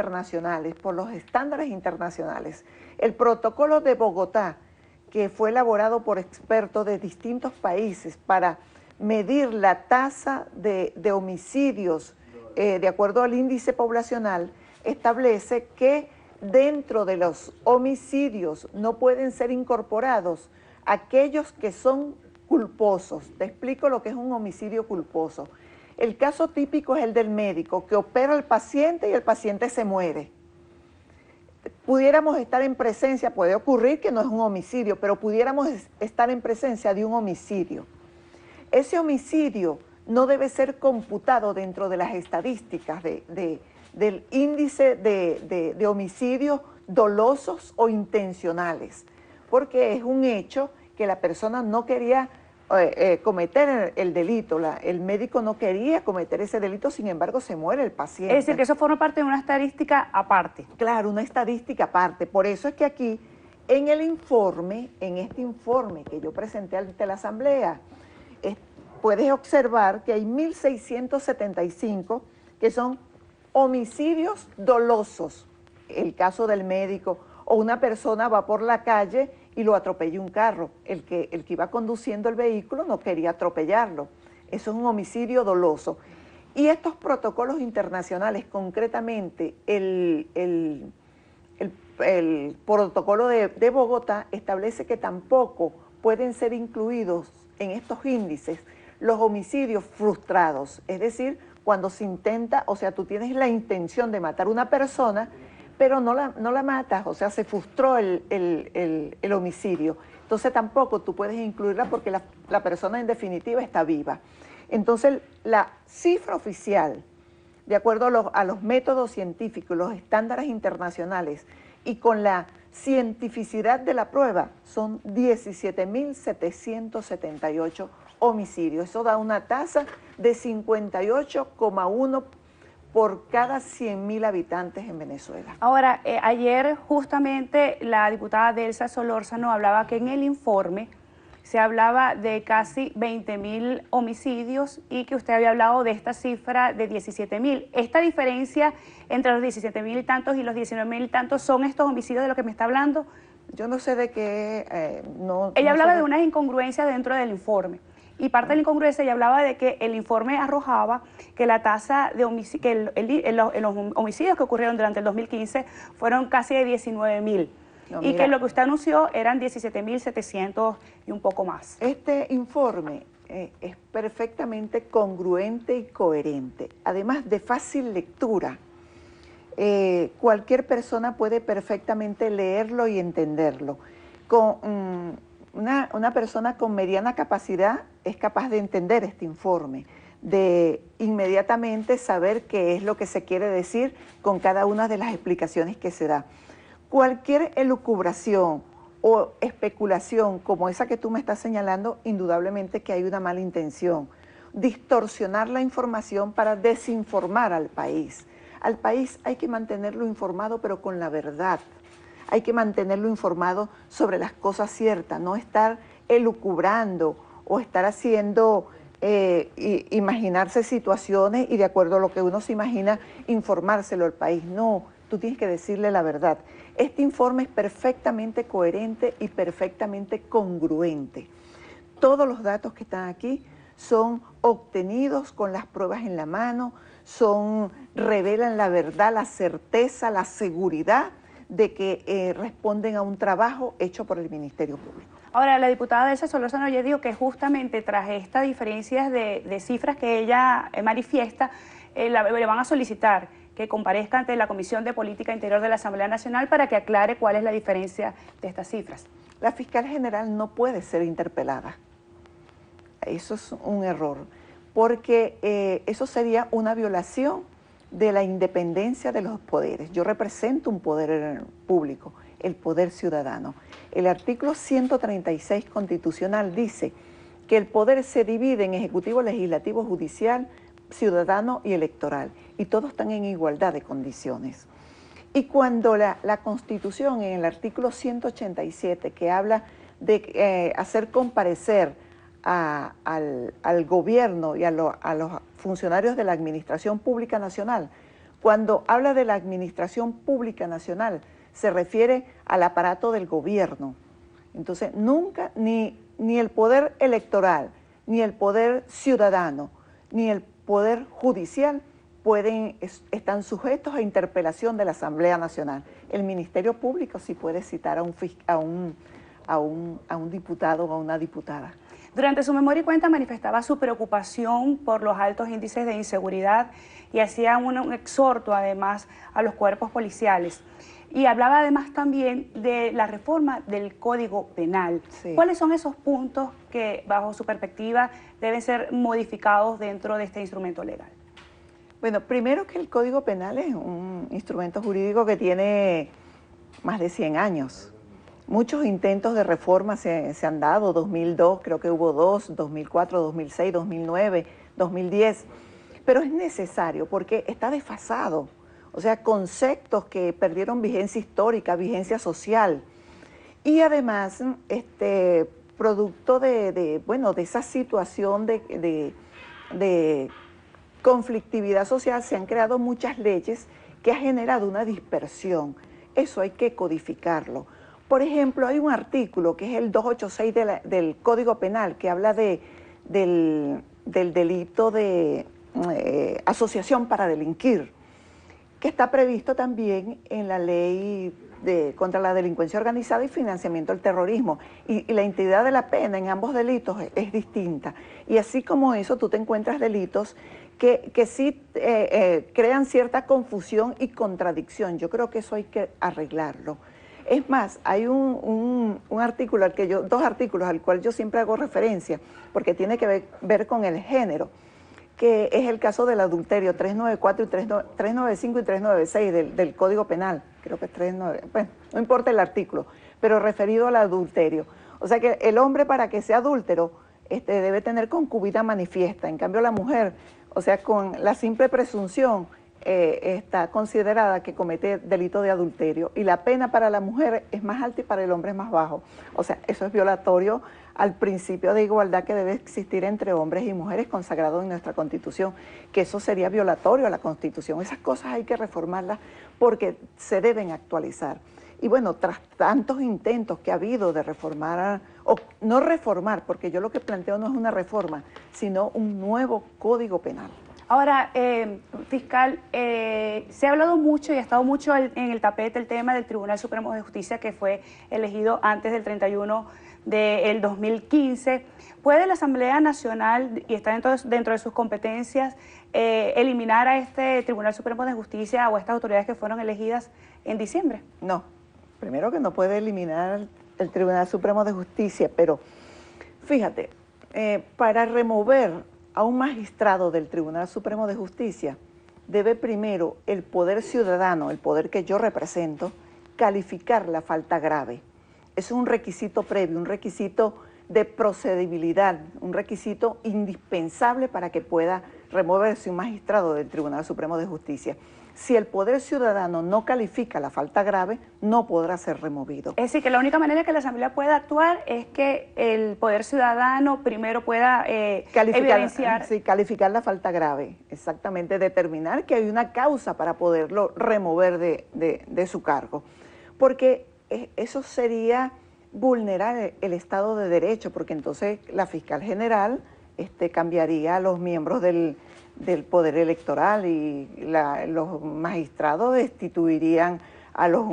internacionales, por los estándares internacionales. El protocolo de Bogotá, que fue elaborado por expertos de distintos países para medir la tasa de homicidios de acuerdo al índice poblacional, establece que dentro de los homicidios no pueden ser incorporados aquellos que son culposos. Te explico lo que es un homicidio culposo. El caso típico es el del médico que opera al paciente y el paciente se muere. Pudiéramos estar en presencia, puede ocurrir que no es un homicidio, pero pudiéramos estar en presencia de un homicidio. Ese homicidio no debe ser computado dentro de las estadísticas del índice de homicidios dolosos o intencionales, porque es un hecho que la persona no quería cometer el delito, el médico no quería cometer ese delito, sin embargo se muere el paciente. Es decir, que eso forma parte de una estadística aparte. Claro, una estadística aparte. Por eso es que aquí, en el informe, en este informe que yo presenté ante la Asamblea, puedes observar que hay 1.675 que son homicidios dolosos. El caso del médico, o una persona va por la calle y lo atropella un carro. El que iba conduciendo el vehículo no quería atropellarlo. Eso es un homicidio doloso. Y estos protocolos internacionales, concretamente el protocolo de Bogotá, establece que tampoco pueden ser incluidos en estos índices los homicidios frustrados. Es decir, cuando se intenta, o sea, tú tienes la intención de matar a una persona, pero no la matas, o sea, se frustró el homicidio. Entonces tampoco tú puedes incluirla porque la persona en definitiva está viva. Entonces la cifra oficial, de acuerdo a los métodos científicos, los estándares internacionales y con la cientificidad de la prueba, son 17.778 homicidios. Eso da una tasa de 58,1 por cada 100.000 habitantes en Venezuela. Ahora, ayer justamente la diputada Delsa Solórzano hablaba que en el informe se hablaba de casi 20.000 homicidios y que usted había hablado de esta cifra de 17.000. ¿Esta diferencia entre los 17.000 y tantos y los 19.000 y tantos son estos homicidios de los que me está hablando? Yo no sé de qué... Ella hablaba de unas incongruencias dentro del informe. Y parte de la incongruencia, ella hablaba de que el informe arrojaba que la tasa de homicidios, los homicidios que ocurrieron durante el 2015 fueron casi de 19.000. No, y que lo que usted anunció eran 17.700 y un poco más. Este informe es perfectamente congruente y coherente, además de fácil lectura. Cualquier persona puede perfectamente leerlo y entenderlo. Una persona con mediana capacidad es capaz de entender este informe, de inmediatamente saber qué es lo que se quiere decir con cada una de las explicaciones que se da. Cualquier elucubración o especulación como esa que tú me estás señalando, indudablemente que hay una mala intención. Distorsionar la información para desinformar al país. Al país hay que mantenerlo informado, pero con la verdad. Hay que mantenerlo informado sobre las cosas ciertas, no estar elucubrando o estar haciendo, imaginarse situaciones y de acuerdo a lo que uno se imagina, informárselo al país. No, tú tienes que decirle la verdad. Este informe es perfectamente coherente y perfectamente congruente. Todos los datos que están aquí son obtenidos con las pruebas en la mano, revelan la verdad, la certeza, la seguridad de que responden a un trabajo hecho por el Ministerio Público. Ahora, la diputada Delsa Solórzano ya dijo que justamente tras estas diferencias de cifras que ella manifiesta, le van a solicitar que comparezca ante la Comisión de Política Interior de la Asamblea Nacional para que aclare cuál es la diferencia de estas cifras. La fiscal general no puede ser interpelada. Eso es un error, porque eso sería una violación de la independencia de los poderes. Yo represento un poder público, el poder ciudadano. El artículo 136 constitucional dice que el poder se divide en ejecutivo, legislativo, judicial, ciudadano y electoral, y todos están en igualdad de condiciones. Y cuando la Constitución, en el artículo 187, que habla de hacer comparecer al gobierno y a los funcionarios de la Administración Pública Nacional Cuando habla de la Administración Pública Nacional, se refiere al aparato del gobierno. Entonces, nunca, ni el poder electoral, ni el poder ciudadano, ni el poder judicial están sujetos a interpelación de la Asamblea Nacional. El Ministerio Público sí puede citar a un diputado o a una diputada. Durante su memoria y cuenta manifestaba su preocupación por los altos índices de inseguridad y hacía un exhorto además a los cuerpos policiales. Y hablaba además también de la reforma del Código Penal. Sí. ¿Cuáles son esos puntos que, bajo su perspectiva, deben ser modificados dentro de este instrumento legal? Bueno, primero que el Código Penal es un instrumento jurídico que tiene más de 100 años. Muchos intentos de reforma se han dado, 2002 creo que hubo 2, 2004, 2006, 2009, 2010, pero es necesario porque está desfasado. O sea, conceptos que perdieron vigencia histórica, vigencia social. Y además, producto de esa situación de conflictividad social, se han creado muchas leyes que han generado una dispersión. Eso hay que codificarlo. Por ejemplo, hay un artículo que es el 286 del Código Penal que habla del delito de asociación para delinquir, que está previsto también en la ley contra la delincuencia organizada y financiamiento del terrorismo. Y la entidad de la pena en ambos delitos es distinta. Y así como eso, tú te encuentras delitos que sí crean cierta confusión y contradicción. Yo creo que eso hay que arreglarlo. Es más, hay un artículo, dos artículos al cual yo siempre hago referencia, porque tiene que ver con el género, que es el caso del adulterio, 394 y 395 y 396 del Código Penal, creo que es 39, bueno, no importa el artículo, pero referido al adulterio. O sea que el hombre, para que sea adúltero debe tener concubina manifiesta, en cambio la mujer, o sea, con la simple presunción, está considerada que comete delito de adulterio, y la pena para la mujer es más alta y para el hombre es más bajo. O sea, eso es violatorio al principio de igualdad que debe existir entre hombres y mujeres consagrado en nuestra Constitución, que eso sería violatorio a la Constitución. Esas cosas hay que reformarlas porque se deben actualizar. Y bueno, tras tantos intentos que ha habido de reformar, o no reformar, porque yo lo que planteo no es una reforma, sino un nuevo Código Penal. Ahora, fiscal, se ha hablado mucho y ha estado mucho en el tapete el tema del Tribunal Supremo de Justicia, que fue elegido antes del 31 del 2015. ¿Puede la Asamblea Nacional, y está dentro de sus competencias, eliminar a este Tribunal Supremo de Justicia o a estas autoridades que fueron elegidas en diciembre? No, primero que no puede eliminar el Tribunal Supremo de Justicia, pero fíjate, para remover a un magistrado del Tribunal Supremo de Justicia, debe primero el poder ciudadano, el poder que yo represento, calificar la falta grave. Es un requisito previo, un requisito de procedibilidad, un requisito indispensable para que pueda removerse un magistrado del Tribunal Supremo de Justicia. Si el poder ciudadano no califica la falta grave, no podrá ser removido. Es decir, que la única manera que la Asamblea pueda actuar es que el poder ciudadano primero pueda evidenciar. Sí, calificar la falta grave, exactamente, determinar que hay una causa para poderlo remover de su cargo. Porque eso sería vulnerar el Estado de Derecho, porque entonces la fiscal general cambiaría a los miembros del Poder Electoral y los magistrados destituirían a los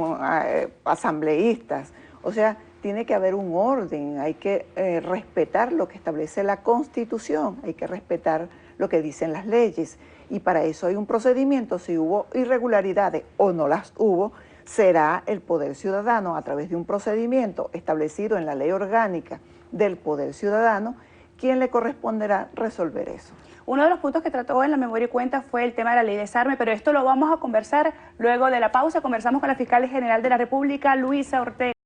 asambleístas. O sea, tiene que haber un orden, hay que respetar lo que establece la Constitución, hay que respetar lo que dicen las leyes, y para eso hay un procedimiento. Si hubo irregularidades o no las hubo, será el Poder Ciudadano, a través de un procedimiento establecido en la Ley Orgánica del Poder Ciudadano, quien le corresponderá resolver eso. Uno de los puntos que trató en la memoria y cuenta fue el tema de la ley de desarme, pero esto lo vamos a conversar luego de la pausa. Conversamos con la fiscal general de la República, Luisa Ortega.